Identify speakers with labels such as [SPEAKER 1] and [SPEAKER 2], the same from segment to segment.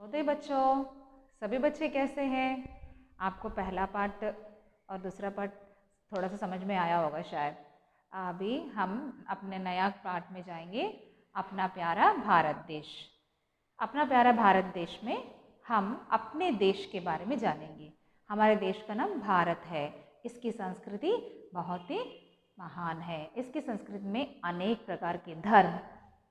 [SPEAKER 1] होते बच्चों, सभी बच्चे कैसे हैं? आपको पहला पार्ट और दूसरा पार्ट थोड़ा सा समझ में आया होगा शायद। अभी हम अपने नया पार्ट में जाएंगे, अपना प्यारा भारत देश। अपना प्यारा भारत देश में हम अपने देश के बारे में जानेंगे। हमारे देश का नाम भारत है। इसकी संस्कृति बहुत ही महान है। इसकी संस्कृति में अनेक प्रकार के धर्म,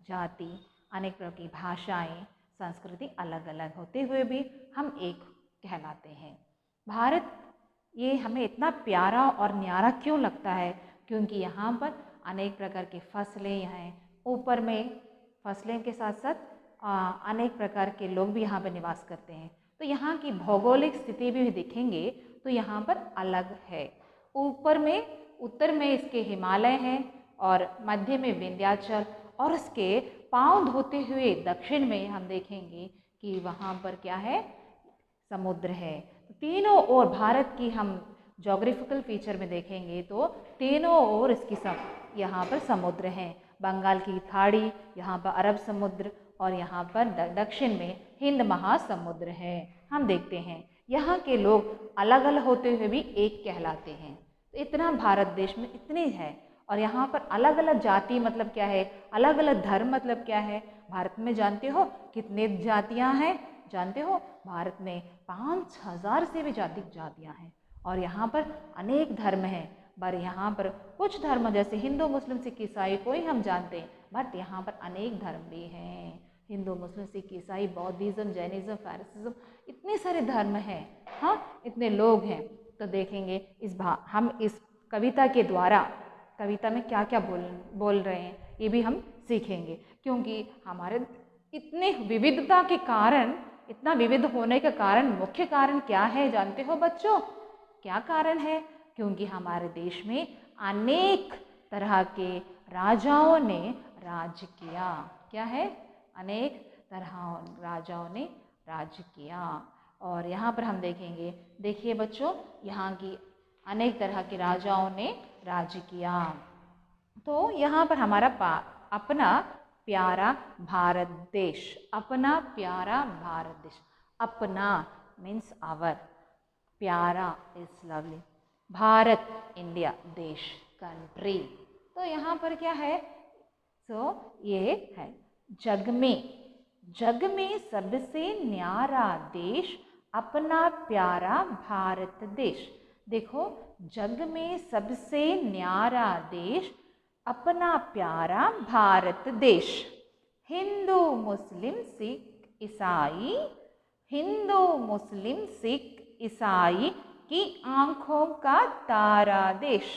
[SPEAKER 1] जाति, अनेक प्रकार की भाषाएं, संस्कृति अलग अलग होते हुए भी हम एक कहलाते हैं। भारत ये हमें इतना प्यारा और न्यारा क्यों लगता है? क्योंकि यहाँ पर अनेक प्रकार की फसलें हैं। ऊपर में फसलें के साथ साथ अनेक प्रकार के लोग भी यहाँ पर निवास करते हैं। तो यहाँ की भौगोलिक स्थिति भी देखेंगे तो यहाँ पर अलग है। ऊपर में उत्तर में इसके हिमालय हैं और मध्य में विंध्याचल, और उसके पांव धोते हुए दक्षिण में हम देखेंगे कि वहाँ पर क्या है? समुद्र है। तो तीनों ओर भारत की हम जोग्राफिकल फीचर में देखेंगे तो तीनों ओर इसकी यहाँ पर समुद्र हैं। बंगाल की खाड़ी, यहाँ पर अरब समुद्र, और यहाँ पर दक्षिण में हिंद महासमुद्र है। हम देखते हैं यहाँ के लोग अलग अलग होते हुए भी एक कहलाते हैं। तो इतना भारत देश में इतनी है। और यहाँ पर अलग अलग जाति मतलब क्या है? अलग अलग धर्म मतलब क्या है? भारत में जानते हो कितने जातियाँ हैं? जानते हो भारत में 5000 से भी ज़्यादा जातियाँ हैं। और यहाँ पर अनेक धर्म हैं। पर यहाँ पर कुछ धर्म जैसे हिंदू, मुस्लिम, सिख, ईसाई कोई हम जानते हैं, बट यहाँ पर अनेक धर्म भी हैं। हिंदू, मुस्लिम, सिख, ईसाई, बौद्धिज्म, जैनिज्म, फारसिज्म, इतने सारे धर्म हैं। हाँ, इतने लोग हैं। तो देखेंगे हम इस कविता के द्वारा कविता में क्या क्या बोल रहे हैं ये भी हम सीखेंगे। क्योंकि हमारे इतने विविधता के कारण, इतना विविध होने का कारण, मुख्य कारण क्या है जानते हो बच्चों? क्या कारण है? क्योंकि हमारे देश में अनेक तरह के राजाओं ने राज किया। क्या है? अनेक तरह राजाओं ने राज किया। और यहाँ पर हम देखेंगे, देखिए बच्चों, यहाँ की अनेक तरह के राजाओं ने राज किया। तो यहाँ पर हमारा अपना प्यारा भारत देश, अपना प्यारा भारत देश, अपना मीन्स आवर, प्यारा इज लवली, भारत इंडिया, देश, कंट्री। तो यहाँ पर क्या है? ये है जग में सबसे न्यारा देश, अपना प्यारा भारत देश। देखो, जग में सबसे न्यारा देश, अपना प्यारा भारत देश। हिंदू, मुस्लिम, सिख, ईसाई, हिंदू, मुस्लिम, सिख, ईसाई की आंखों का तारा देश।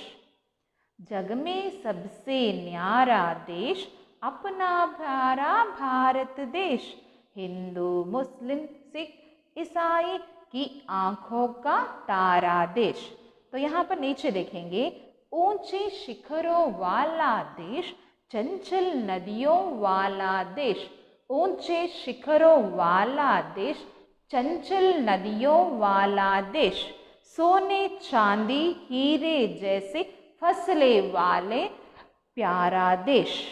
[SPEAKER 1] जग में सबसे न्यारा देश, अपना प्यारा भारत देश। हिंदू, मुस्लिम, सिख, ईसाई की आंखों का तारा देश। तो यहाँ पर नीचे देखेंगे, ऊंचे शिखरों वाला देश, चंचल नदियों वाला देश। ऊंचे शिखरों वाला देश, चंचल नदियों वाला देश। सोने, चांदी, हीरे जैसे फसलें वाले प्यारा देश।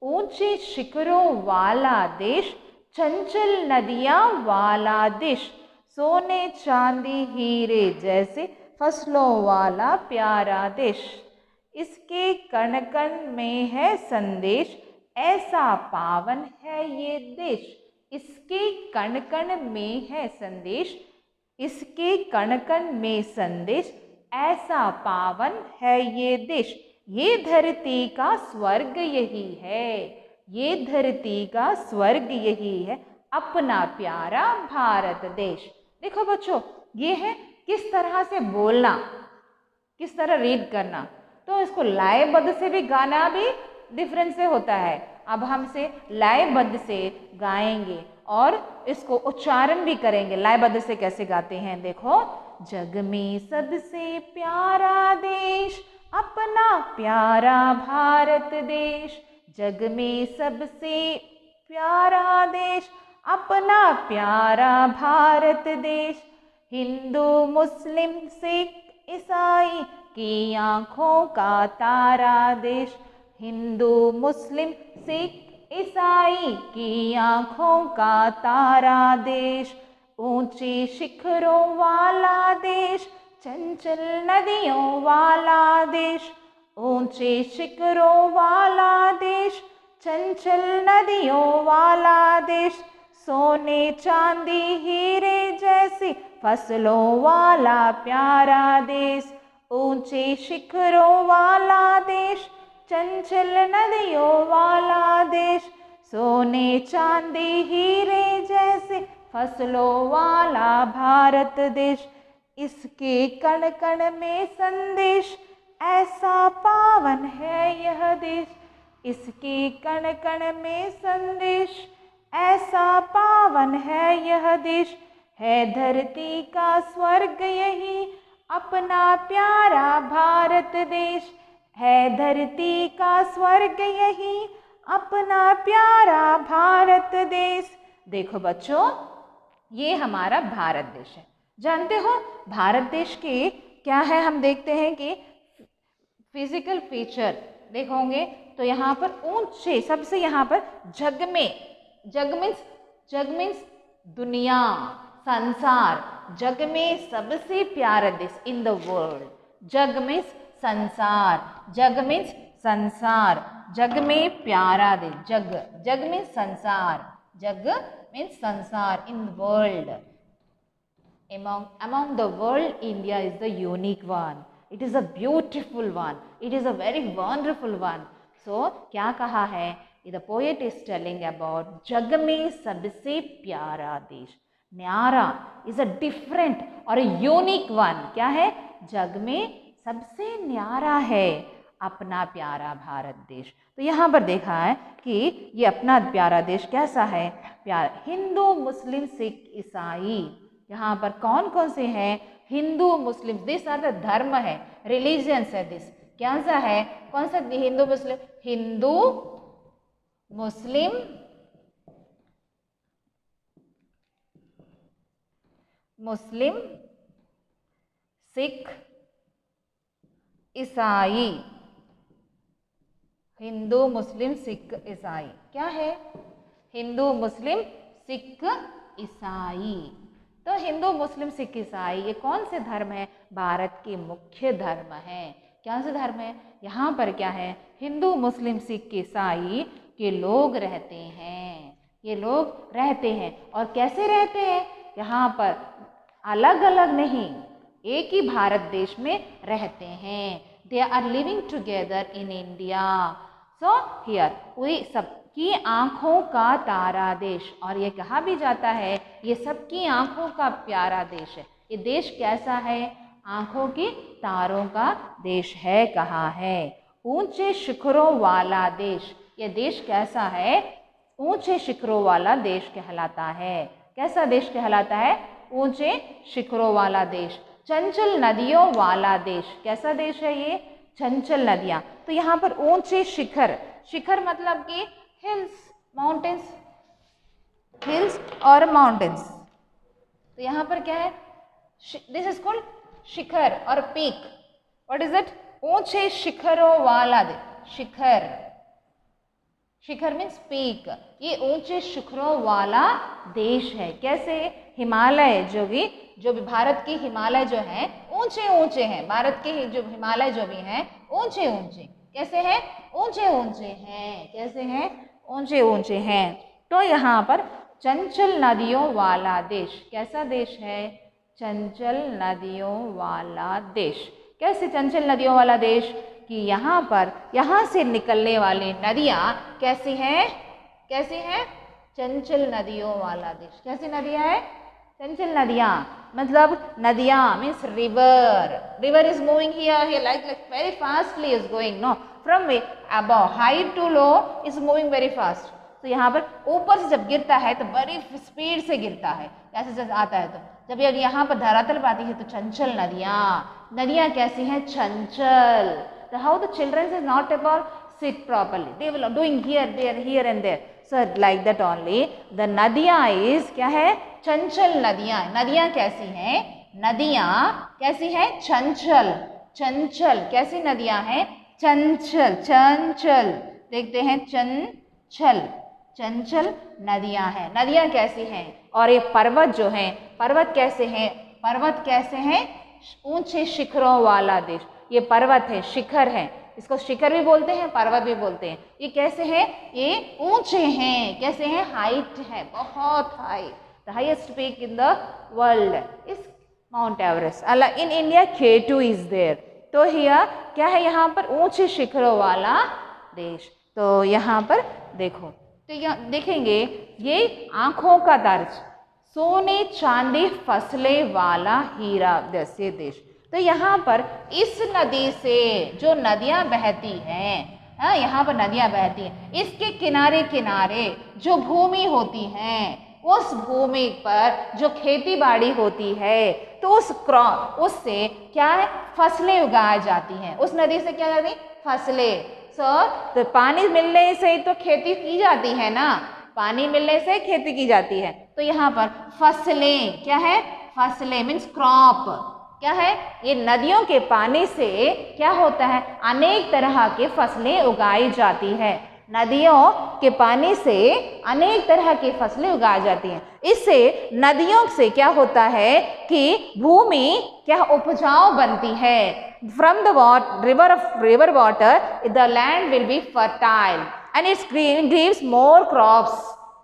[SPEAKER 1] ऊंचे शिखरों वाला देश, चंचल नदियां वाला देश। सोने, चांदी, हीरे जैसे फसलों वाला प्यारा देश। इसके कण कण में है संदेश, ऐसा पावन है ये देश। इसके कण कण में है संदेश, इसके कण कण में संदेश, ऐसा पावन है ये देश। ये धरती का स्वर्ग यही है, ये धरती का स्वर्ग यही है, अपना प्यारा भारत देश। देखो बच्चों, ये है किस तरह से बोलना, किस तरह रीड करना। तो इसको लयबद्ध से भी गाना भी डिफरेंस से होता है। अब हम इसे लयबद्ध से गाएंगे और इसको उच्चारण भी करेंगे। लयबद्ध से कैसे गाते हैं देखो, जग में सबसे प्यारा देश, अपना प्यारा भारत देश। जग में सबसे प्यारा देश, अपना प्यारा भारत देश। हिंदू, मुस्लिम, सिख, ईसाई की आंखों का तारा देश। हिंदू, मुस्लिम, सिख, ईसाई की आंखों का तारा देश, ऊंचे शिखरों वाला देश, चंचल नदियों वाला देश, ऊंचे शिखरों वाला देश, चंचल नदियों वाला देश, सोने चांदी हीरे जैसी फसलों वाला प्यारा देश, ऊंचे शिखरों वाला देश, चंचल नदियों वाला देश, सोने चांदी हीरे जैसे फसलों वाला भारत देश, इसके कण कण में संदेश, ऐसा पावन है यह देश, इसके कण कण में संदेश, ऐसा पावन है यह देश, है धरती का स्वर्ग यही अपना प्यारा भारत देश, है धरती का स्वर्ग यही अपना प्यारा भारत देश। देखो बच्चों, ये हमारा भारत देश है। जानते हो भारत देश के क्या है? हम देखते हैं कि फिजिकल फीचर देखोगे तो यहाँ पर ऊंचे सबसे, यहाँ पर जग मीन्स दुनिया, संसार, जग में सबसे प्यारा देश इन द वर्ल्ड। जग मीन्स संसार, जग मीन्स संसार, जग में प्यारा देश, जग मीन्स संसार, जग मीन्स संसार, in world, among the world, India is the unique one. It is a beautiful one. It is a very wonderful one. So क्या कहा है? The poet is telling about जग में सबसे प्यारा देश। न्यारा is a different और a unique one. क्या है? जग में सबसे न्यारा है अपना प्यारा भारत देश। तो यहाँ पर देखा है कि ये अपना प्यारा देश कैसा है? प्यारा। हिंदू, मुस्लिम, सिख, ईसाई, यहाँ पर कौन कौन से हैं? हिंदू, मुस्लिम, दिस आर द धर्म है, रिलीजियंस है दिस। क्या सा है? कौन सा? हिंदू, मुस्लिम, हिंदू, मुस्लिम, सिख, ईसाई। हिंदू, मुस्लिम, सिख, ईसाई क्या है? हिंदू, मुस्लिम, सिख, ईसाई। तो हिंदू, मुस्लिम, सिख, ईसाई ये कौन से धर्म है? भारत के मुख्य धर्म है। क्या से धर्म है? यहाँ पर क्या है? हिंदू, मुस्लिम, सिख, ईसाई के लोग रहते हैं। ये लोग रहते हैं और कैसे रहते हैं? यहाँ पर अलग अलग नहीं, एक ही भारत देश में रहते हैं। They are living together in India. So here we सबकी आँखों का तारा देश, और ये कहा भी जाता है ये सबकी आँखों का प्यारा देश है। ये देश कैसा है? आँखों की तारों का देश है। कहा है? ऊंचे शिखरों वाला देश। ये देश कैसा है? ऊंचे शिखरों वाला देश कहलाता है। कैसा देश कहलाता है? ऊंचे शिखरों वाला देश। चंचल नदियों वाला देश। कैसा देश है ये? चंचल नदियाँ। तो यहाँ पर ऊंचे शिखर, शिखर मतलब कि हिल्स, माउंटेन्स, हिल्स और माउंटेन्स। तो यहाँ पर क्या है? दिस इज कॉल्ड शिखर और पीक। What is it? ऊंचे शिखरों वाला देश। शिखर, शिखर मीन्स पीक। ये ऊंचे शिखरों वाला देश है। कैसे? हिमालय जो भी भारत की हिमालय जो हैं ऊंचे ऊंचे हैं। भारत के जो हिमालय जो भी हैं ऊंचे ऊंचे। कैसे हैं? ऊंचे ऊंचे हैं। कैसे हैं? ऊंचे ऊंचे हैं। तो यहाँ पर चंचल नदियों वाला देश। कैसा देश है? चंचल नदियों वाला देश। कैसे चंचल नदियों वाला देश? कि यहाँ से निकलने वाली नदियाँ कैसी हैं? कैसी हैं? चंचल नदियों वाला देश। कैसी नदियाँ हैं? चंचल नदियाँ। मतलब नदियाँ means river. River is moving here like very fastly is going, no, from above high to low is moving very fast. तो यहाँ पर ऊपर से जब गिरता है तो बड़ी स्पीड से गिरता है। ऐसे जब आता है तो जब यहाँ पर धरातल पर आती है तो चंचल नदियाँ। नदियाँ कैसी हैं? चंचल। So how the children is not able to sit properly. They will doing here, there, here and there. So like that only. The नदियाँ is क्या है? चंचल नदियाँ। नदियाँ कैसी हैं? नदियाँ कैसी हैं? चंचल। चंचल कैसी नदियाँ हैं? चंचल। चंचल देखते हैं। छल चंचल नदियां हैं। नदियां कैसी हैं? और ये पर्वत जो हैं, पर्वत कैसे हैं? पर्वत कैसे हैं? ऊंचे शिखरों वाला देश। ये पर्वत है, शिखर है, इसको शिखर भी बोलते हैं, पर्वत भी बोलते हैं। ये कैसे हैं? ये ऊंचे हैं। कैसे हैं? हाइट है, बहुत high. The highest peak in the world is Mount Everest. In India K2 is there. तो हियर क्या है? यहाँ पर ऊंचे शिखरों वाला देश। तो यहाँ पर देखो, तो यहाँ देखेंगे ये आंखों का दर्ज, सोने चांदी फसलें वाला हीरा जैसे देश। तो यहाँ पर इस नदी से जो नदियाँ बहती हैं, हाँ यहाँ पर नदियाँ बहती हैं, इसके किनारे किनारे जो भूमि होती है, उस भूमि पर जो खेती बाड़ी होती है, तो उससे क्या है? फसलें उगाई जाती हैं। उस नदी से क्या जाती? फसलें। तो पानी मिलने से तो खेती की जाती है ना, पानी मिलने से खेती की जाती है। तो यहाँ पर फसलें क्या है? फसलें मीन्स क्रॉप क्या है? ये नदियों के पानी से क्या होता है? अनेक तरह के फसलें उगाई जाती है। नदियों के पानी से अनेक तरह की फसलें उगाई जाती हैं। इससे नदियों से क्या होता है कि भूमि क्या उपजाऊ बनती है। From the river water, the land will be fertile and it gives more crops.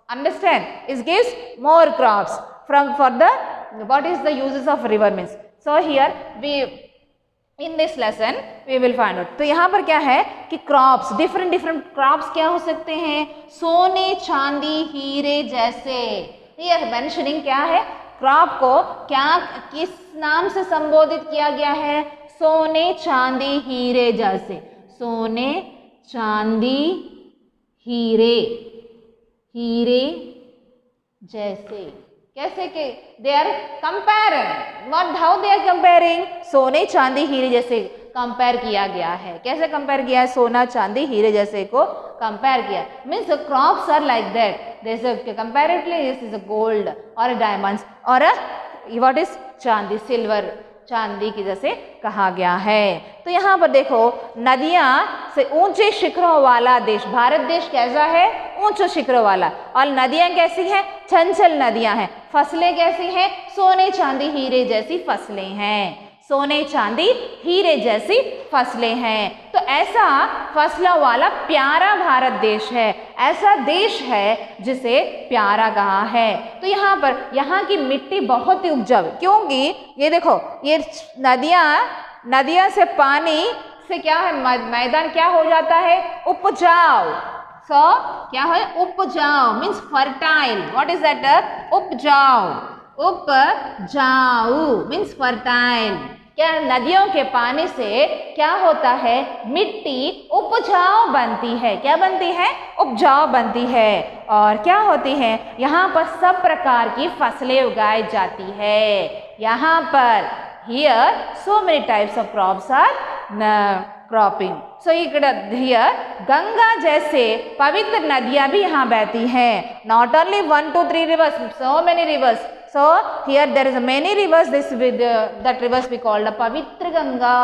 [SPEAKER 1] Understand? It gives more crops for the what is the uses of river means. So here we in this lesson we will find out. तो यहाँ पर क्या है कि crops, different crops क्या हो सकते हैं? सोने चांदी हीरे जैसे। ये मेंशनिंग क्या है? क्रॉप को क्या किस नाम से संबोधित किया गया है? सोने चांदी हीरे जैसे। सोने चांदी हीरे, हीरे जैसे। कैसे के? They are comparing. What how they are comparing? सोने चांदी हीरे जैसे कंपेयर किया गया है। कैसे कंपेयर किया है? सोना चांदी हीरे जैसे को कंपेयर किया। Means the crops are like that. This is comparatively this is a gold और अ डायमंड्स और a what is chandi, silver, चांदी की जैसे कहा गया है। तो यहाँ पर देखो, नदियाँ से ऊंचे शिखरों वाला देश। भारत देश कैसा है? ऊंचे शिखरों वाला। और नदियाँ कैसी हैं? चंचल नदियाँ हैं। फसलें कैसी हैं? सोने चांदी हीरे जैसी फसलें हैं। सोने चांदी हीरे जैसी फसलें हैं। तो ऐसा फसलों वाला प्यारा भारत देश है। ऐसा देश है जिसे प्यारा कहा है। तो यहाँ पर यहाँ की मिट्टी बहुत ही उपजाऊ, क्योंकि ये देखो, ये नदियाँ से पानी से क्या है? मैदान क्या हो जाता है? उपजाऊ। क्या है? उपजाऊ means fertile. What is that? उपजाऊ। उपजाऊ मीन्स फर्टाइल। क्या नदियों के पानी से क्या होता है? मिट्टी उपजाऊ बनती है। क्या बनती है? उपजाऊ बनती है। और क्या होती है? यहाँ पर सब प्रकार की फसलें उगाई जाती है। यहाँ पर here so many types of crops are cropping. So here Ganga जैसे पवित्र नदियाँ भी यहाँ बहती हैं। Not only 1, 2, 3 rivers, so many rivers. So here there is many rivers. This with that rivers we call the पवित्र गंगा,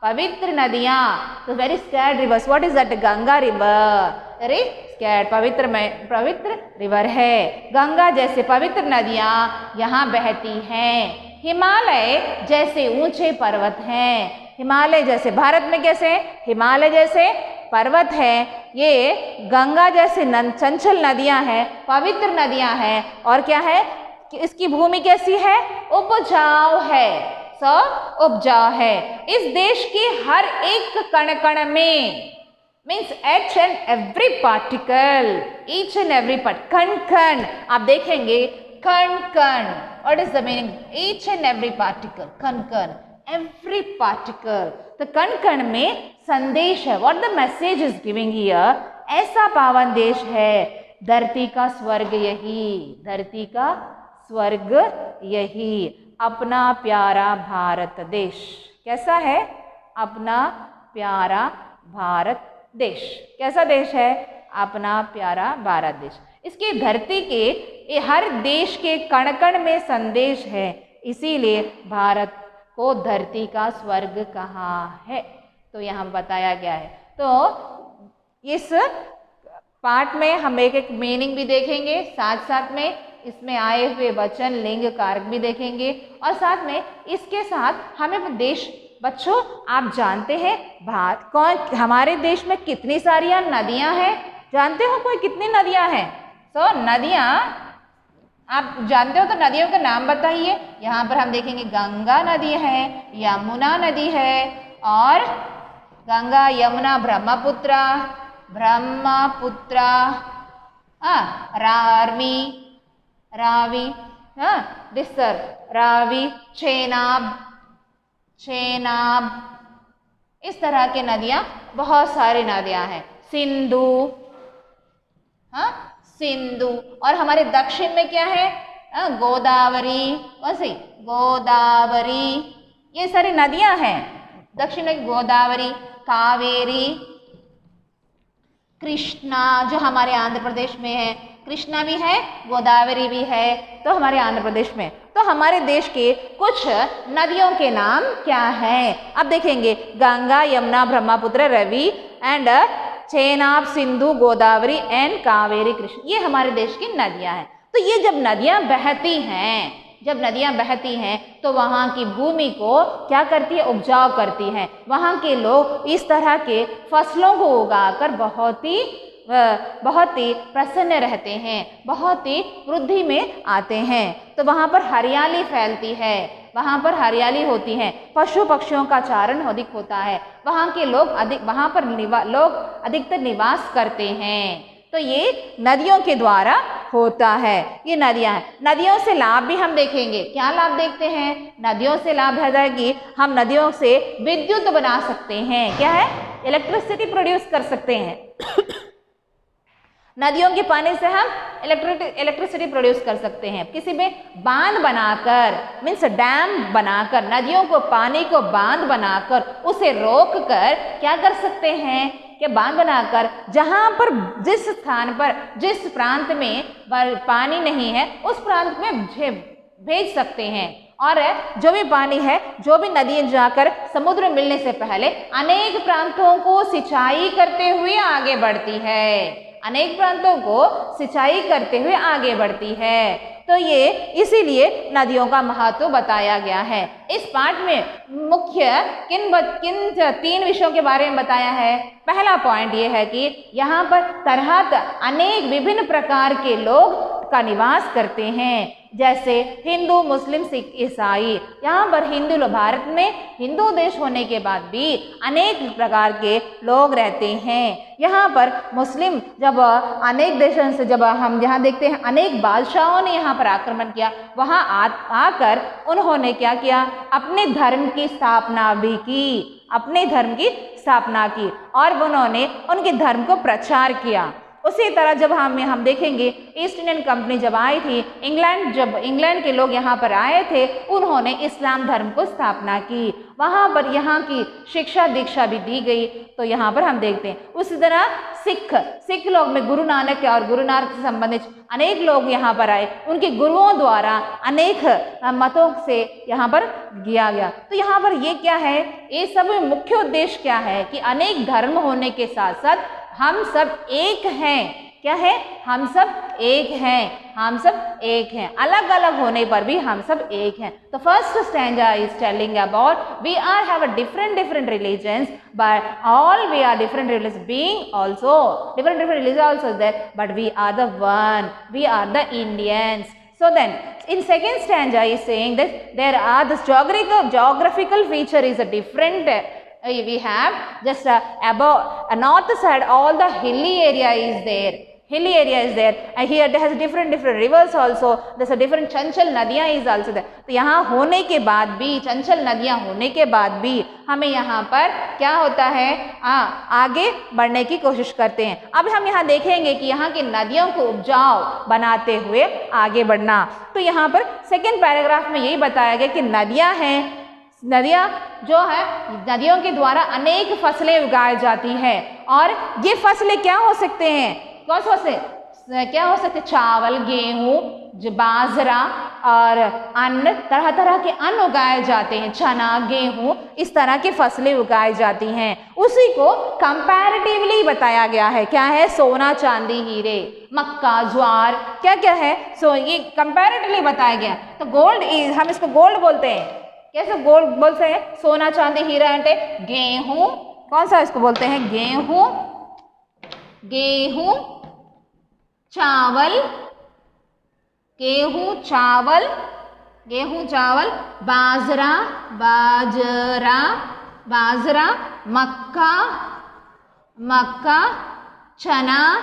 [SPEAKER 1] पवित्र नदियाँ। तो very scared rivers. What is that? Ganga river. Very scared. पवित्र रिवर है। गंगा जैसे पवित्र नदियाँ यहाँ बहती हैं। हिमालय जैसे ऊंचे पर्वत हैं। हिमालय जैसे भारत में कैसे? हिमालय जैसे पर्वत हैं। ये गंगा जैसे चंचल नदियां हैं, पवित्र नदियां हैं। और क्या है कि इसकी भूमि कैसी है? उपजाऊ है। उपजाऊ है। इस देश के हर एक कण कण में means each and every particle, each and every part, कण कण आप देखेंगे, कण कण। What is the meaning? Each and every particle, कण कण, every particle। तो कण कण में संदेश है। What the message is giving here? ऐसा पावन देश है, धरती का स्वर्ग यही, धरती का स्वर्ग यही, अपना प्यारा भारत देश। कैसा है? अपना प्यारा भारत देश। कैसा देश है? अपना प्यारा भारत देश। इसकी धरती के हर देश के कण कण में संदेश है, इसीलिए भारत को धरती का स्वर्ग कहा है। तो यहाँ बताया गया है। तो इस पार्ट में हम एक एक मीनिंग भी देखेंगे, साथ साथ में इसमें आए हुए वचन, लिंग, कारक भी देखेंगे और साथ में इसके साथ हमें देश, बच्चों आप जानते हैं भारत कौन हमारे देश में कितनी सारी नदियां हैं? जानते हो कोई कितनी नदियां हैं? तो नदियां आप जानते हो तो नदियों के नाम बताइए। यहाँ पर हम देखेंगे गंगा नदी है, यमुना नदी है और गंगा, यमुना, ब्रह्मपुत्रा, रावी, रावी, चेनाब, इस तरह के नदियाँ, बहुत सारी नदियाँ हैं। सिंधु, सिंधु। और हमारे दक्षिण में क्या है? गोदावरी, कौन सी? गोदावरी, ये सारी नदियां हैं। दक्षिण में गोदावरी, कावेरी, कृष्णा जो हमारे आंध्र प्रदेश में है, कृष्णा भी है, गोदावरी भी है, तो हमारे आंध्र प्रदेश में। तो हमारे देश के कुछ नदियों के नाम क्या हैं? अब देखेंगे गंगा, यमुना, ब्रह्मपुत्र, रवि एंड चेनाब, सिंधु, गोदावरी एंड कावेरी, कृष्ण, ये हमारे देश की नदियां हैं। तो ये जब नदियां बहती हैं तो वहाँ की भूमि को क्या करती है? उपजाऊ करती हैं। वहाँ के लोग इस तरह के फसलों को उगाकर बहुत ही प्रसन्न रहते हैं, बहुत ही वृद्धि में आते हैं। तो वहाँ पर हरियाली फैलती है, वहाँ पर हरियाली होती है, पशु पक्षियों का चारण अधिक होता है, वहाँ के लोग अधिकतर निवास करते हैं। तो ये नदियों के द्वारा होता है, ये नदियाँ हैं। नदियों से लाभ भी हम देखेंगे। क्या लाभ देखते हैं? नदियों से लाभ है कि हम नदियों से विद्युत बना सकते हैं। क्या है? इलेक्ट्रिसिटी प्रोड्यूस कर सकते हैं। नदियों के पानी से हम इलेक्ट्रिसिटी प्रोड्यूस कर सकते हैं। किसी में बांध बनाकर, मीन्स डैम बनाकर, नदियों को, पानी को बांध बनाकर उसे रोक कर क्या कर सकते हैं कि बांध बनाकर जहाँ पर, जिस स्थान पर, जिस प्रांत में पानी नहीं है उस प्रांत में भेज सकते हैं। और जो भी पानी है, जो भी नदी जाकर समुद्र मिलने से पहले अनेक प्रांतों को सिंचाई करते हुए आगे बढ़ती है, अनेक प्रांतों को सिंचाई करते हुए आगे बढ़ती है। तो ये इसीलिए नदियों का महत्व बताया गया है। इस पाठ में मुख्य किन 3 विषयों के बारे में बताया है। पहला पॉइंट ये है कि यहाँ पर अनेक विभिन्न प्रकार के लोग का निवास करते हैं, जैसे हिंदू, मुस्लिम, सिख, ईसाई। यहाँ पर हिंदू लोग, भारत में हिंदू देश होने के बाद भी अनेक प्रकार के लोग रहते हैं। यहाँ पर मुस्लिम, जब अनेक देशों से, जब हम यहाँ देखते हैं अनेक बादशाहों ने यहाँ पर आक्रमण किया, वहाँ आकर उन्होंने क्या किया? अपने धर्म की स्थापना भी की, अपने धर्म की स्थापना की और उन्होंने उनके धर्म को प्रचार किया। उसी तरह जब हम देखेंगे ईस्ट इंडियन कंपनी जब आई थी, जब इंग्लैंड के लोग यहाँ पर आए थे, उन्होंने इस्लाम धर्म को स्थापना की। वहाँ पर यहाँ की शिक्षा दीक्षा भी दी गई। तो यहाँ पर हम देखते हैं उसी तरह सिख लोग में गुरु नानक से संबंधित अनेक लोग यहाँ पर आए, उनके गुरुओं द्वारा अनेक मतों से यहाँ पर किया गया। तो यहाँ पर ये क्या है? ये सब मुख्य उद्देश्य क्या है कि अनेक धर्म होने के साथ साथ हम सब एक हैं। क्या है? हम सब एक हैं, हम सब एक हैं, अलग अलग होने पर भी हम सब एक हैं। तो first stanza is telling about we are have a different religions, but all we are different religions, being also different religions also there, but we are the one, we are the Indians. So then in second stanza is saying that there are this geographical feature is a different. We have just above north side, all the hilly area is there. And here it has different rivers also. There's a different चंचल नदियाँ is also there. तो यहाँ होने के बाद भी, चंचल नदियाँ होने के बाद भी हमें यहाँ पर क्या होता है? आगे बढ़ने की कोशिश करते हैं। अब हम यहाँ देखेंगे कि यहाँ की नदियों को उपजाऊ बनाते हुए आगे बढ़ना। तो यहाँ पर सेकेंड पैराग्राफ में यही बताया गया कि नदियाँ हैं, नदियाँ जो है, नदियों के द्वारा अनेक फसलें उगाई जाती है। और ये फसलें क्या हो सकते हैं? कौन सी फसलें क्या हो सकते? चावल, गेहूँ, बाजरा और अन्न, तरह तरह के अन्न उगाए जाते हैं, चना, गेहूं, इस तरह की फसलें उगाई जाती हैं। उसी को कंपैरेटिवली बताया गया है। क्या है? सोना, चांदी, हीरे, मक्का, ज्वार, क्या क्या है? सो ये कंपैरेटिवली बताया गया। तो गोल्ड इज, हम इसको गोल्ड बोलते हैं। कैसे गोल्ड बोलते हैं? सोना, चांदी, हीरा एंड गेहूं, कौन सा इसको बोलते हैं? गेहूं, गेहूं, चावल, गेहूं, चावल, गेहूं, चावल, बाजरा, बाजरा, बाजरा, मक्का, मक्का, चना,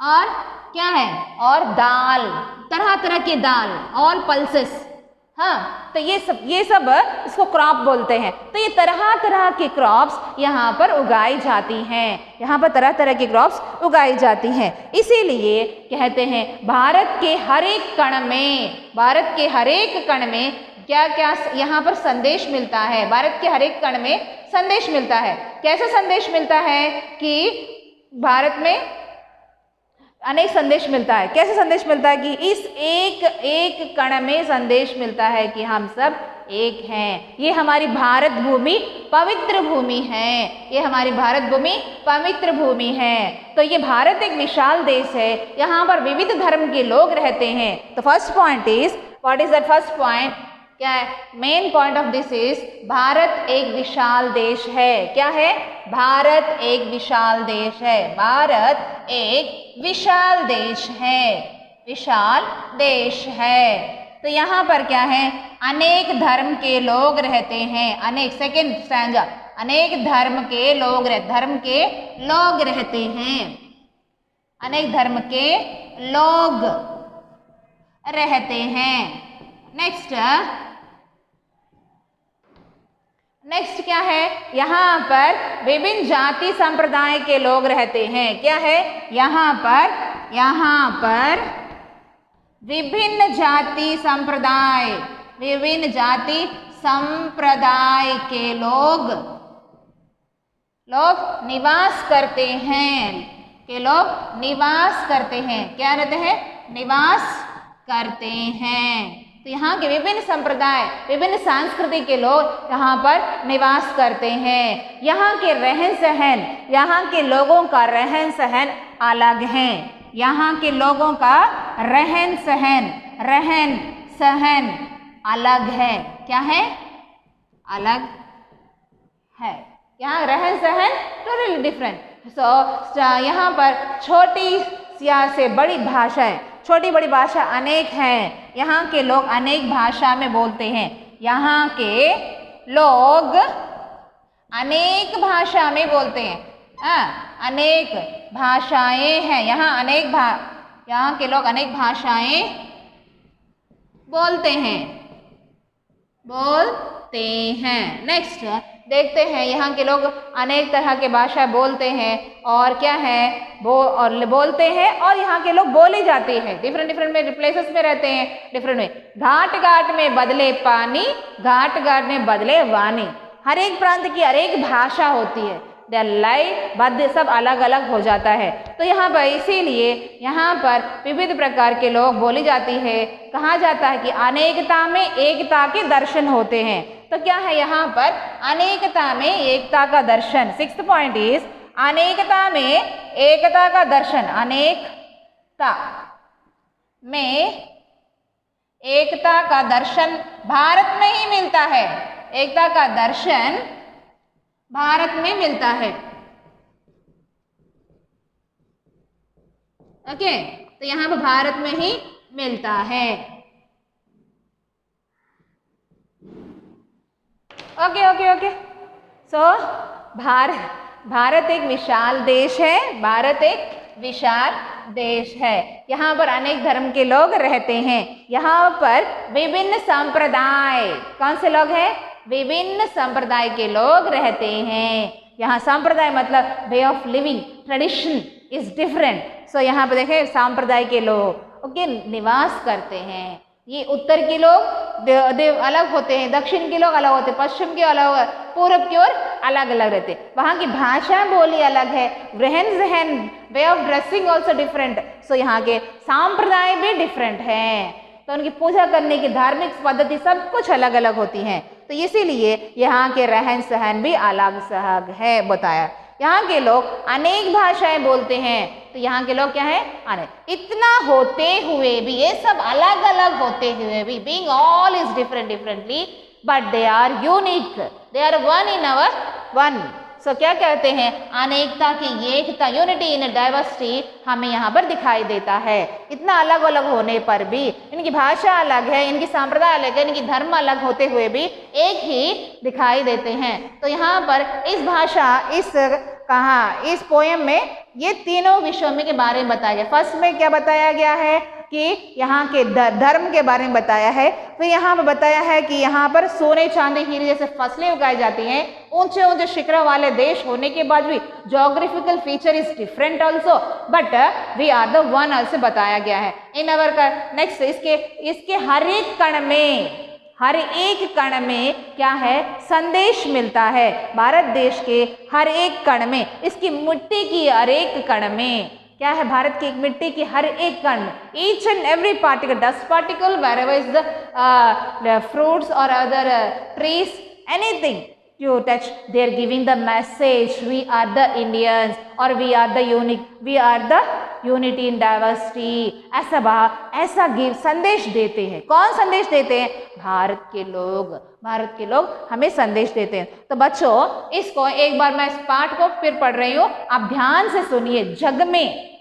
[SPEAKER 1] और क्या है? और दाल, तरह तरह की दाल, ऑल पल्सेस। हाँ, तो ये सब इसको क्रॉप बोलते हैं। तो ये तरह तरह की क्रॉप्स यहाँ पर उगाई जाती हैं। यहाँ पर तरह तरह की क्रॉप्स उगाई जाती हैं। इसीलिए कहते हैं भारत के हर एक कण में, भारत के हर एक कण में क्या क्या यहाँ पर संदेश मिलता है। भारत के हर एक कण में संदेश मिलता है। कैसे संदेश मिलता है? कि भारत में अनेक संदेश मिलता है। कैसे संदेश मिलता है? कि इस एक एक कण में संदेश मिलता है कि हम सब एक हैं। ये हमारी भारत भूमि पवित्र भूमि है। ये हमारी भारत भूमि पवित्र भूमि है। तो ये भारत एक विशाल देश है। यहाँ पर विविध धर्म के लोग रहते हैं। तो first point is, what is that first point? क्या है? Main point of this is Bharat एक विशाल देश है। क्या है? भारत एक विशाल देश है। भारत एक विशाल देश है। विशाल देश है। तो यहाँ पर क्या है? अनेक धर्म के लोग रहते हैं। अनेक, सेकेंड स्टैंजा, अनेक धर्म के लोग रहते हैं। अनेक धर्म के लोग रहते हैं। नेक्स्ट क्या है? यहाँ पर विभिन्न जाति संप्रदाय के लोग रहते हैं। क्या है? यहाँ पर विभिन्न जाति संप्रदाय, विभिन्न जाति संप्रदाय के लोग निवास करते हैं। के लोग निवास करते हैं। क्या रहते हैं? निवास करते हैं। तो यहाँ के विभिन्न संप्रदाय, विभिन्न संस्कृति के लोग यहाँ पर निवास करते हैं। यहाँ के रहन सहन, यहाँ के लोगों का रहन सहन अलग है। यहाँ के लोगों का रहन सहन अलग है। क्या है? अलग है। यहाँ रहन सहन टोटली डिफरेंट। सो यहाँ पर छोटी से बड़ी भाषाएं, छोटी बड़ी भाषा अनेक हैं। यहाँ के लोग अनेक भाषा में बोलते हैं। यहाँ के लोग अनेक भाषा में बोलते हैं। अनेक भाषाएं हैं। यहाँ के लोग अनेक भाषाएं बोलते हैं। नेक्स्ट देखते हैं, यहाँ के लोग अनेक तरह के भाषा बोलते हैं और क्या है बोलते हैं और यहाँ के लोग बोली जाती है। डिफरेंट में प्लेसेस में रहते हैं, डिफरेंट में। घाट में बदले पानी, घाट में बदले वाणी। हर एक प्रांत की हर एक भाषा होती है। दे लाइक बद सब अलग अलग हो जाता है। तो यहाँ पर इसीलिए यहाँ पर विविध प्रकार के लोग बोली जाती है। कहा जाता है कि अनेकता में एकता के दर्शन होते हैं। तो क्या है? यहाँ पर अनेकता में एकता का दर्शन। 6th पॉइंट इज अनेकता में एकता का दर्शन। अनेकता में एकता का दर्शन भारत में ही मिलता है। एकता का दर्शन भारत में मिलता है। ओके, तो यहाँ पर भारत में ही मिलता है। ओके। सो भारत एक विशाल देश है। भारत एक विशाल देश है। यहाँ पर अनेक धर्म के लोग रहते हैं। यहाँ पर विभिन्न संप्रदाय, कौन से लोग हैं? विभिन्न संप्रदाय के लोग रहते हैं। यहाँ संप्रदाय मतलब way of living, tradition is different. So यहाँ पर देखें सांप्रदाय के लोग निवास करते हैं। ये उत्तर के लोग अलग होते हैं, दक्षिण के लोग अलग होते हैं, पश्चिम के अलग, पूर्व की ओर अलग अलग रहते हैं। वहाँ की भाषा बोली अलग है, रहन सहन, way of dressing also different. So यहाँ के सांप्रदाय भी डिफरेंट हैं। तो उनकी पूजा करने की धार्मिक पद्धति सब कुछ अलग अलग होती हैं। तो इसीलिए यहाँ के रहन सहन भी अलग सहग है बताया। यहाँ के लोग अनेक भाषाएं बोलते हैं। तो यहाँ के लोग क्या है, अनेक। इतना होते हुए भी, ये सब अलग अलग होते हुए भी, being all is different differently but they are unique, they are one in our one. So क्या कहते हैं, अनेकता की एकता, यूनिटी इन डाइवर्सिटी हमें यहाँ पर दिखाई देता है। इतना अलग अलग होने पर भी, इनकी भाषा अलग है, इनकी संप्रदाय अलग है, इनकी धर्म अलग होते हुए भी एक ही दिखाई देते हैं। तो यहाँ पर इस भाषा, इस पोएम में ये तीनों विषयों में के बारे में बताया गया। फर्स्ट में क्या बताया गया है कि यहाँ के धर्म के बारे में बताया है। फिर यहाँ पर बताया है कि यहाँ पर सोने चांदी हीरे जैसे फसलें उगाई जाती हैं। ऊंचे ऊंचे शिखरों वाले देश होने के बाद भी geographical feature is different also but we are the one ऐसे बताया गया है इन अवर का। नेक्स्ट, इसके हर एक कण में क्या है, संदेश मिलता है। भारत देश के हर एक कण में, इसकी मिट्टी की हर एक कण में क्या है, भारत की मिट्टी की हर एक कण में, each and every particle, dust particle, wherever is the fruits or other trees, anything you touch, they are giving the message, we are the Indians or we are the unique, we are the unity in diversity। ऐसा संदेश देते हैं। कौन संदेश देते हैं? भारत के लोग हमें संदेश देते हैं। तो बच्चों, इसको एक बार मैं इस पाठ को फिर पढ़ रही हूँ, आप ध्यान से सुनिए।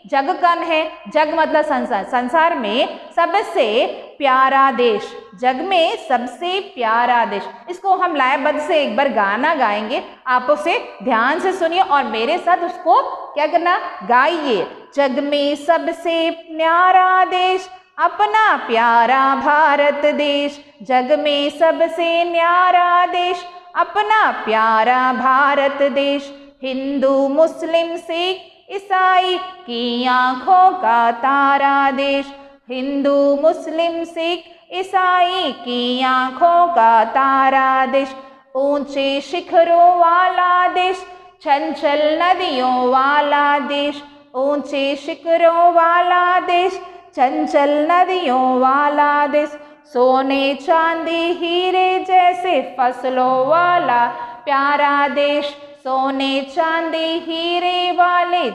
[SPEAKER 1] जग कौन है? जग मतलब संसार। संसार में सबसे प्यारा देश, जग में सबसे प्यारा देश, इसको हम लयबद्ध से एक बार गाना गाएंगे। आप उसे ध्यान से सुनिए और मेरे साथ उसको क्या करना, गाइए। जग में सबसे प्यारा देश अपना प्यारा भारत देश, जग में सबसे न्यारा देश अपना प्यारा भारत देश। हिंदू मुस्लिम सिख ईसाई की आंखों का तारा देश, हिंदू मुस्लिम सिख ईसाई की आंखों का तारा देश। ऊंचे शिखरों वाला देश, चंचल नदियों वाला देश, ऊंचे शिखरों वाला देश, चंचल नदियों वाला देश। सोने चांदी हीरे जैसे फसलों वाला प्यारा देश, सोने चांदी हीरे वाले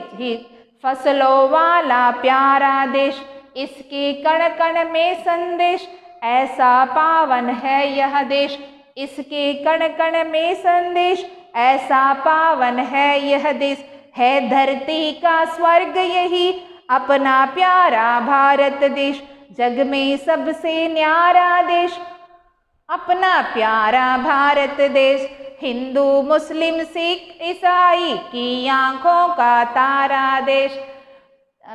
[SPEAKER 1] फसलों वाला प्यारा देश। इसके कण कण में संदेश, ऐसा पावन है यह देश, इसके कण कण में संदेश, ऐसा पावन है यह देश। है धरती का स्वर्ग यही अपना प्यारा भारत देश, जग में सबसे न्यारा देश अपना प्यारा भारत देश। हिंदू मुस्लिम सिख ईसाई की आंखों का तारा देश।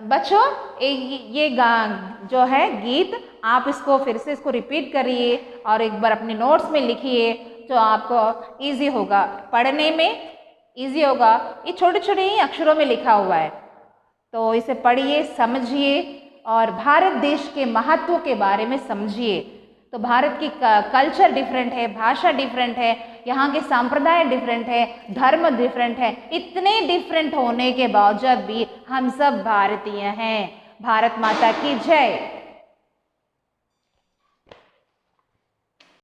[SPEAKER 1] बच्चों, ये जो है गीत, आप इसको फिर से इसको रिपीट करिए और एक बार अपने नोट्स में लिखिए, तो आपको इजी होगा, पढ़ने में इजी होगा। ये छोटे छोटे ही अक्षरों में लिखा हुआ है, तो इसे पढ़िए, समझिए और भारत देश के महत्व के बारे में समझिए। तो भारत की कल्चर डिफरेंट है, भाषा डिफरेंट है, यहाँ के संप्रदाय डिफरेंट है, धर्म डिफरेंट है। इतने डिफरेंट होने के बावजूद भी हम सब भारतीय हैं। भारत माता की जय।